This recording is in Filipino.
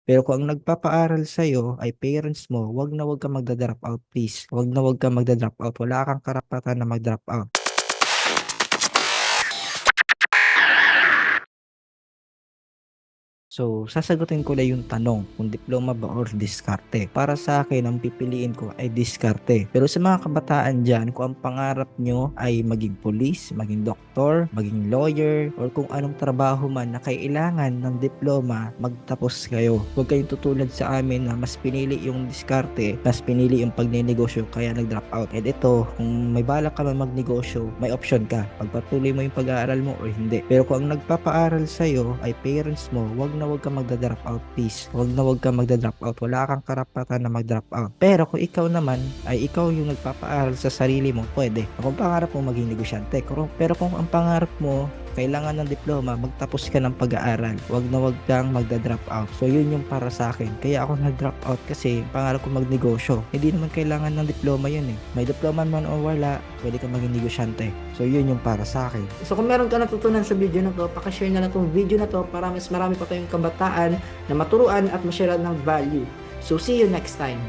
Pero kung ang nagpapaaral sa'yo ay parents mo, wag na wag kang magda-drop out please. Wag na wag kang magda-drop out. Wala kang karapatan na mag-drop out. So, sasagutin ko lang yung tanong kung diploma ba or diskarte. Para sa akin, ang pipiliin ko ay diskarte. Pero sa mga kabataan dyan, kung ang pangarap nyo ay maging police, maging doktor, maging lawyer, or kung anong trabaho man na kailangan ng diploma, magtapos kayo. Huwag kayong tutulad sa amin na mas pinili yung diskarte, mas pinili yung pagnenegosyo kaya nag-drop out. And ito, kung may balak ka man magnegosyo, may option ka. Pagpatuloy mo yung pag-aaral mo or hindi. Pero kung ang nagpapaaral sa'yo ay parents mo, wag na wag kang magda-drop out please. Wag na wag kang magda-drop out. Wala kang karapatan na mag-drop out. Pero kung ikaw naman ay ikaw yung nagpapaaral sa sarili mo, pwede. Kung pangarap mo maging negosyante, pero kung ang pangarap mo kailangan ng diploma, magtapos ka ng pag-aaral. Wag na wag kang magda-drop out. So yun yung para sa akin. Kaya ako nag-drop out kasi pangarap ko magnegosyo. Hindi naman kailangan ng diploma yun eh. May diploma man o wala, pwede ka maging negosyante. So yun yung para sa akin. So kung meron ka natutunan sa video na to, pakishare na lang tong video na to para mas marami pa tayong kabataan na maturuan at masyaralan ng value. So see you next time.